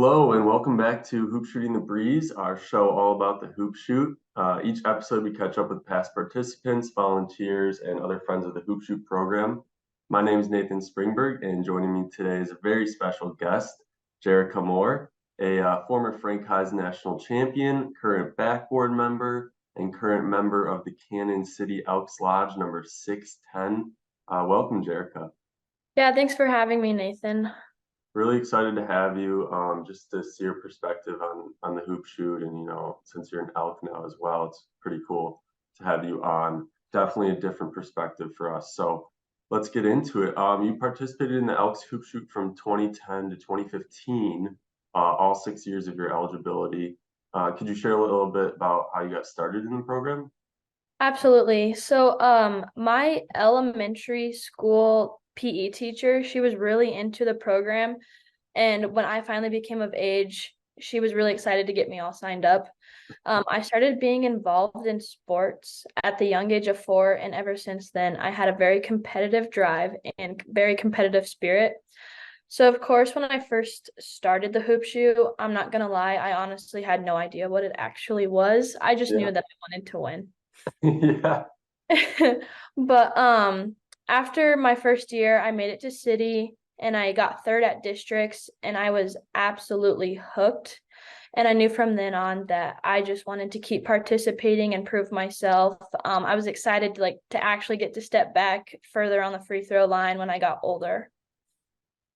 Hello and welcome back to Hoop Shooting the Breeze, our show all about the hoop shoot. Each episode we catch up with past participants, volunteers, and other friends of the Hoop Shoot program. My name is Nathan Springberg, and joining me today is a very special guest, Jerika Moore, a former Frank Hise National Champion, current BackBoard member, and current member of the Cannon City Elks Lodge number 610. Welcome, Jerika. Yeah, thanks for having me, Nathan. Really excited to have you, just to see your perspective on the hoop shoot, and since you're an Elk now as well, it's pretty cool to have you on. Definitely a different perspective for us. So let's get into it. You participated in the Elks hoop shoot from 2010 to 2015, all 6 years of your eligibility. Could you share a little bit about how you got started in the program? Absolutely. My elementary school PE teacher, she was really into the program. And when I finally became of age, she was really excited to get me all signed up. I started being involved in sports at the young age of 4, and ever since then, I had a very competitive drive and very competitive spirit. So, of course, when I first started the hoop shoot, I'm not gonna lie, I honestly had no idea what it actually was. I just Yeah. knew that I wanted to win. Yeah. But after my first year, I made it to city and I got third at districts and I was absolutely hooked. And I knew from then on that I just wanted to keep participating and prove myself. I was excited to actually get to step back further on the free throw line when I got older.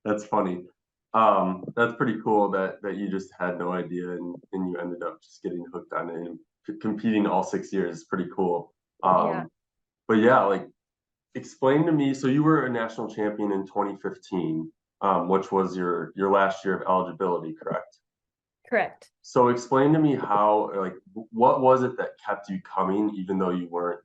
That's funny. That's pretty cool that you just had no idea and you ended up just getting hooked on it and competing all 6 years is pretty cool. Yeah, But yeah, like explain to me, so you were a national champion in 2015, which was your last year of eligibility, correct? correct. So explain to me how, like, what was it that kept you coming, even though you weren't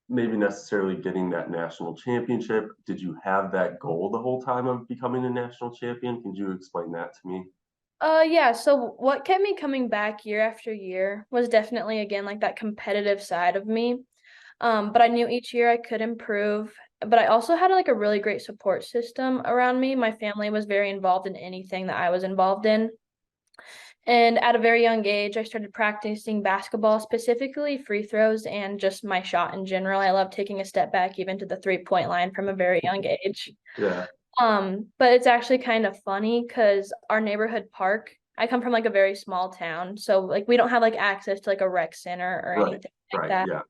maybe necessarily getting that national championship? Did you have that goal the whole time of becoming a national champion? Can you explain that to me? Yeah, so what kept me coming back year after year was definitely again like that competitive side of me. But I knew each year I could improve. But I also had like a really great support system around me. My family was very involved in anything that I was involved in. And at a very young age, I started practicing basketball, specifically free throws and just my shot in general. I love taking a step back even to the 3-point line from a very young age. Yeah, But it's actually kind of funny because our neighborhood park, I come from like a very small town, so like we don't have like access to like a rec center or right, anything like right, that. yeah.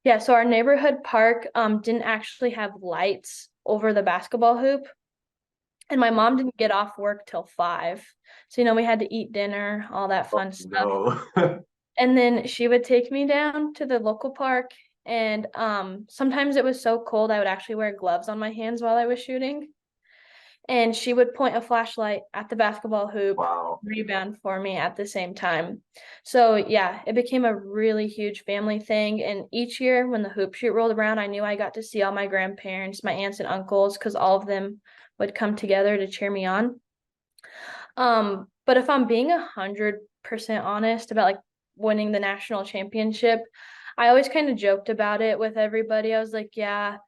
Yeah, so our neighborhood park didn't actually have lights over the basketball hoop. And my mom didn't get off work till 5. So, we had to eat dinner, all that Oh, fun stuff. no. And then she would take me down to the local park. And sometimes it was so cold, I would actually wear gloves on my hands while I was shooting. And she would point a flashlight at the basketball hoop, Wow. rebound for me at the same time. So yeah, it became a really huge family thing. And each year when the hoop shoot rolled around, I knew I got to see all my grandparents, my aunts and uncles, because all of them would come together to cheer me on. But if I'm being 100% honest about like winning the national championship, I always kind of joked about it with everybody. I was like, yeah,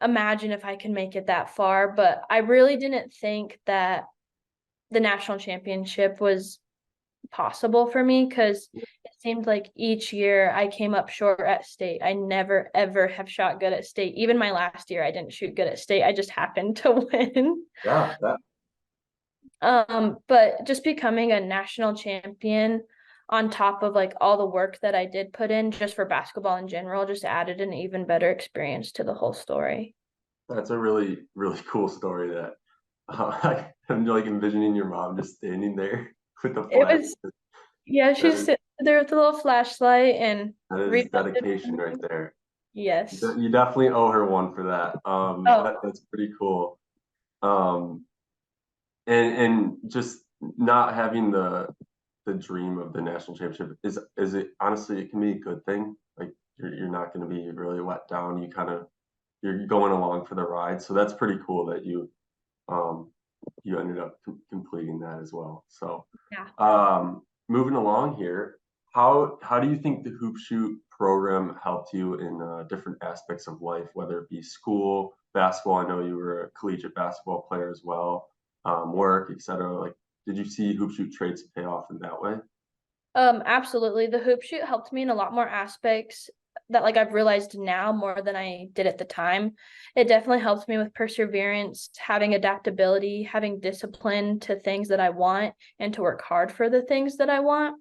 imagine if I can make it that far. But I really didn't think that the national championship was possible for me because it seemed like each year I came up short at state. I never ever have shot good at state. Even my last year, I didn't shoot good at state. I just happened to win. Yeah, that But just becoming a national champion on top of like all the work that I did put in just for basketball in general just added an even better experience to the whole story. that's a really, really cool story that I'm like envisioning your mom just standing there with the It flag. was, yeah, That she's is sitting there with a little flashlight and that is rebounded dedication for right me. there. Yes. You definitely owe her one for that. Oh, That's pretty cool. Um, and just not having the dream of the national championship is it honestly it can be a good thing. Like you're not going to be really let down. You're going along for the ride. So that's pretty cool that um you ended up completing that as well. So yeah. moving along here, how do you think the hoop shoot program helped you in different aspects of life, whether it be school, basketball? I know you were a collegiate basketball player as well, work, etc. Like, did you see hoop shoot traits pay off in that way? Absolutely. The hoop shoot helped me in a lot more aspects that like I've realized now more than I did at the time. It definitely helped me with perseverance, having adaptability, having discipline to things that I want and to work hard for the things that I want.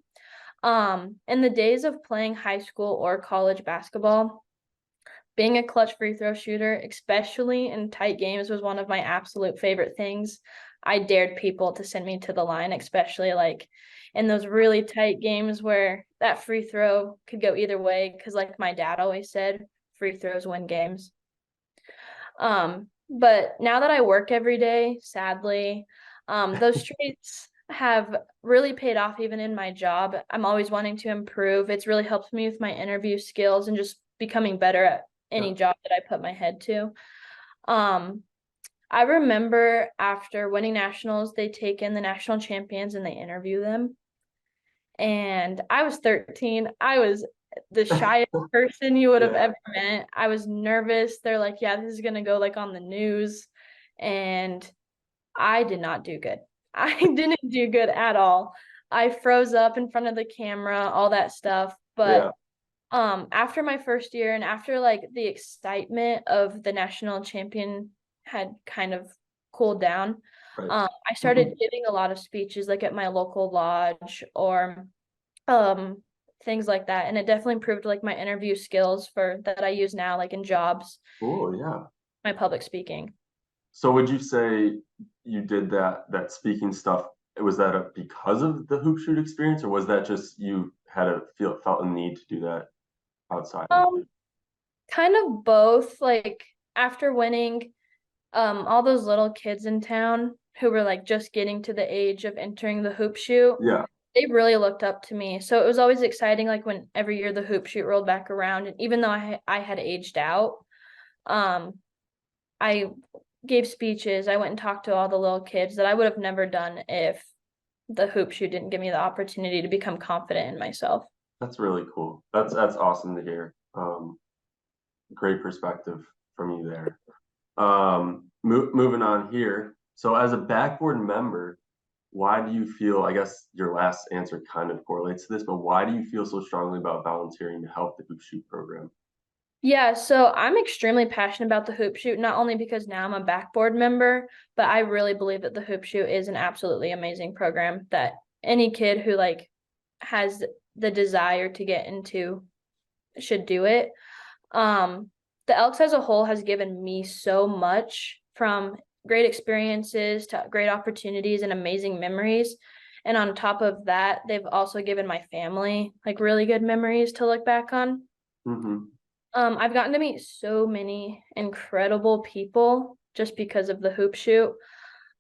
In the days of playing high school or college basketball, being a clutch free throw shooter, especially in tight games, was one of my absolute favorite things. I dared people to send me to the line, especially like in those really tight games where that free throw could go either way. Cause like my dad always said, free throws win games. But now that I work every day, sadly, those traits have really paid off even in my job. I'm always wanting to improve. It's really helped me with my interview skills and just becoming better at any job that I put my head to. I remember after winning nationals, they take in the national champions and they interview them. And I was 13. I was the shyest person you would have ever met. I was nervous. They're like, yeah, this is gonna go like on the news. And I did not do good. I didn't do good at all. I froze up in front of the camera, all that stuff. But after my first year and after like the excitement of the national champion had kind of cooled down, I started giving a lot of speeches like at my local lodge or things like that. And it definitely improved like my interview skills for that I use now, like in jobs, Cool, yeah. my public speaking. So would you say you did that speaking stuff? Was that because of the hoop shoot experience, or was that just you had felt a need to do that outside of it? Kind of both. Like after winning, all those little kids in town who were like just getting to the age of entering the hoop shoot, Yeah, they really looked up to me. So it was always exciting, like when every year the hoop shoot rolled back around, and even though I had aged out, I gave speeches. I went and talked to all the little kids that I would have never done if the hoop shoot didn't give me the opportunity to become confident in myself. that's really cool. That's awesome to hear. Great perspective from you there. Moving on here. So as a BackBoard member, why do you feel, I guess your last answer kind of correlates to this, but why do you feel so strongly about volunteering to help the hoop shoot program? Yeah, so I'm extremely passionate about the hoop shoot, not only because now I'm a BackBoard member, but I really believe that the hoop shoot is an absolutely amazing program that any kid who like has the desire to get into should do it. The Elks as a whole has given me so much, from great experiences to great opportunities and amazing memories. And on top of that, they've also given my family like really good memories to look back on. Mm-hmm. I've gotten to meet so many incredible people just because of the hoop shoot.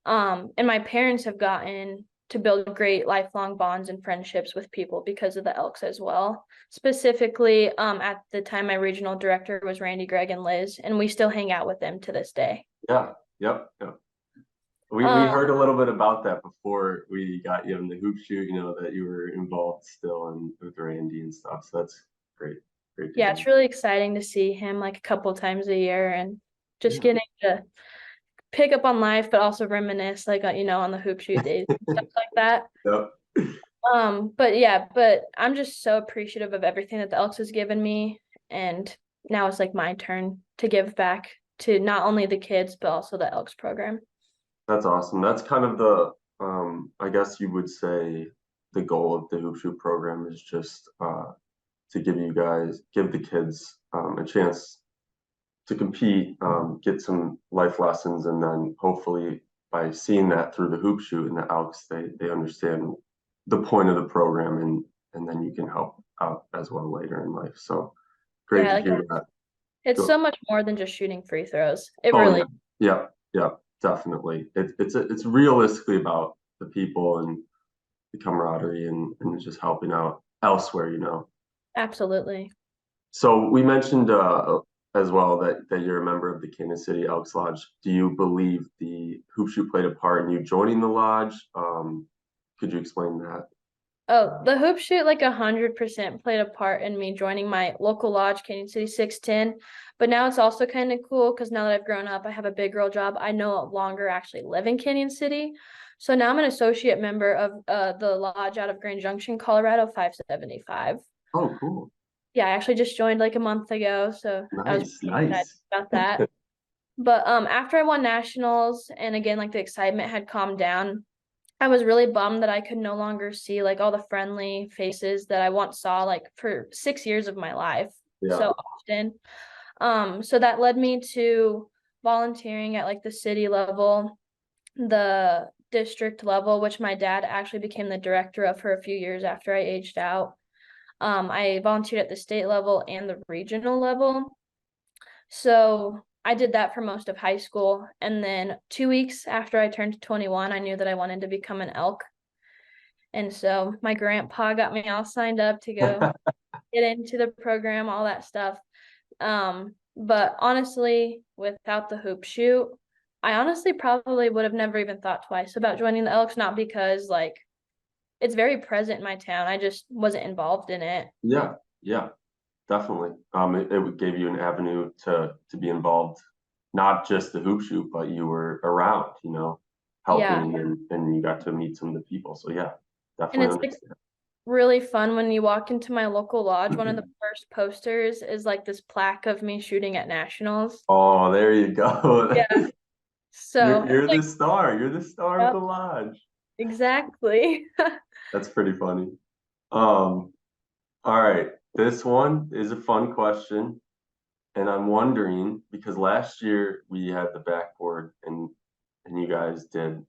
And my parents have gotten to build great lifelong bonds and friendships with people because of the Elks as well. Specifically, at the time, my regional director was Randy, Greg, and Liz, and we still hang out with them to this day. Yeah, yep. We heard a little bit about that before we got you in the hoop shoot, that you were involved still with Randy and stuff. So that's great. Great to Yeah, hear. it's really exciting to see him like a couple times a year and just getting to pick up on life, but also reminisce like on the hoop shoot days and stuff like that. Yep. But I'm just so appreciative of everything that the Elks has given me, and now it's like my turn to give back to not only the kids but also the Elks program. That's awesome. That's kind of the I guess you would say the goal of the hoop shoot program is just to give the kids a chance to compete, get some life lessons, and then hopefully by seeing that through the hoop shoot and the Elks, they understand the point of the program, and then you can help out as well later in life. So great to hear that. It's so much more than just shooting free throws. It Oh really yeah, definitely. It's realistically about the people and the camaraderie and just helping out elsewhere. Absolutely. So we mentioned as well that you're a member of the Kansas City Elks Lodge. Do you believe the hoop shoot played a part in you joining the lodge? Could you explain that? Oh, the hoop shoot like 100% played a part in me joining my local lodge, Kansas City 610. But now it's also kind of cool because now that I've grown up, I have a big girl job. I no longer actually live in Canyon City. So now I'm an associate member of the lodge out of Grand Junction, Colorado, 575. Oh, cool. Yeah, I actually just joined like a month ago, so I was Nice, pretty excited nice. about that. But after I won nationals and again like the excitement had calmed down, I was really bummed that I could no longer see like all the friendly faces that I once saw like for 6 years of my life Yeah. so often. So that led me to volunteering at like the city level, the district level, which my dad actually became the director of for a few years after I aged out. I volunteered at the state level and the regional level. So I did that for most of high school. And then 2 weeks after I turned 21, I knew that I wanted to become an elk. And so my grandpa got me all signed up to go get into the program, all that stuff. But honestly, without the hoop shoot, I honestly probably would have never even thought twice about joining the Elks, not because like it's very present in my town. I just wasn't involved in it. Yeah, yeah, definitely. It gave you an avenue to be involved, not just the hoop shoot, but you were around, Yeah. helping and you got to meet some of the people. So yeah, And definitely it's like understand. really fun when you walk into my local lodge. One of the first posters is like this plaque of me shooting at nationals. Oh, there you go. Yeah. So You're it's like, the star. You're the star of yep, the lodge. exactly. That's pretty funny. Um, all right. This one is a fun question. And I'm wondering, because last year we had the backboard and you guys did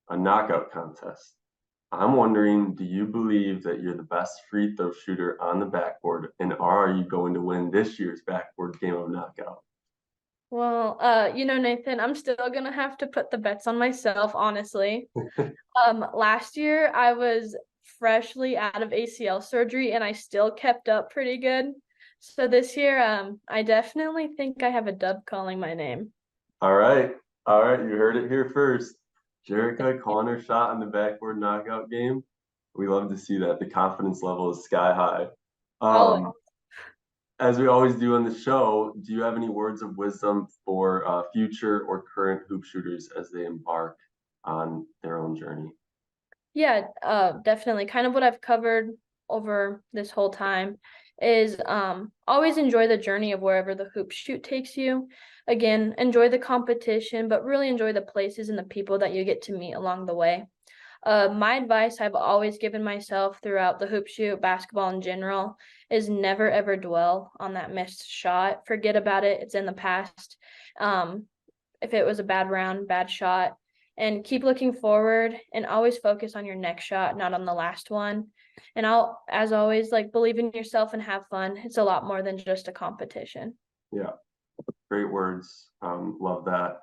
a knockout contest. I'm wondering, do you believe that you're the best free throw shooter on the backboard, and are you going to win this year's backboard game of knockout? Well, Nathan, I'm still gonna have to put the bets on myself, honestly. Last year I was freshly out of ACL surgery and I still kept up pretty good. So this year, I definitely think I have a dub calling my name. All right. All right. You heard it here first. Jerika calling her shot on the backboard knockout game. We love to see that. The confidence level is sky high. Always. As we always do on the show, do you have any words of wisdom for future or current hoop shooters as they embark on their own journey? Yeah, definitely. Kind of what I've covered over this whole time is always enjoy the journey of wherever the hoop shoot takes you. Again, enjoy the competition, but really enjoy the places and the people that you get to meet along the way. My advice I've always given myself throughout the hoop shoot, basketball in general, is never ever dwell on that missed shot. Forget about it. It's in the past. Um, if it was a bad round, bad shot, and keep looking forward and always focus on your next shot, not on the last one. And as always, like believe in yourself and have fun. It's a lot more than just a competition. Yeah, great words. Love that.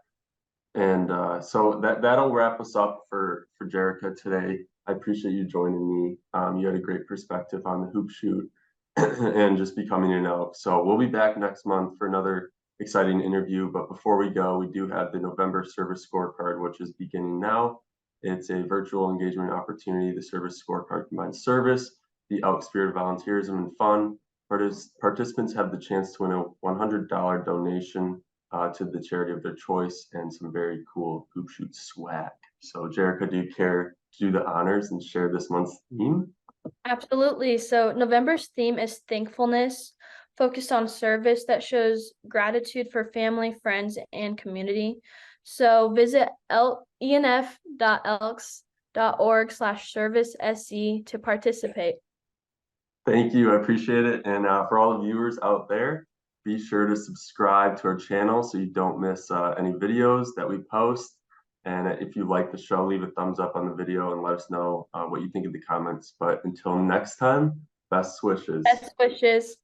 And so that'll wrap us up for Jerica today. I appreciate you joining me. You had a great perspective on the hoop shoot and just becoming an elk. So we'll be back next month for another exciting interview. But before we go, we do have the November service scorecard, which is beginning now. It's a virtual engagement opportunity. The service scorecard combines service, the elk spirit of volunteerism, and fun. Participants have the chance to win a $100 donation to the charity of their choice and some very cool hoop shoot swag. So, Jerica, do you care to do the honors and share this month's theme? Absolutely. So November's theme is thankfulness, focused on service that shows gratitude for family, friends, and community. So visit enf.elks.org/service-SE to participate. Thank you. I appreciate it. And for all the viewers out there, be sure to subscribe to our channel so you don't miss any videos that we post. And if you like the show, leave a thumbs up on the video and let us know what you think in the comments. But until next time, best wishes. Best wishes.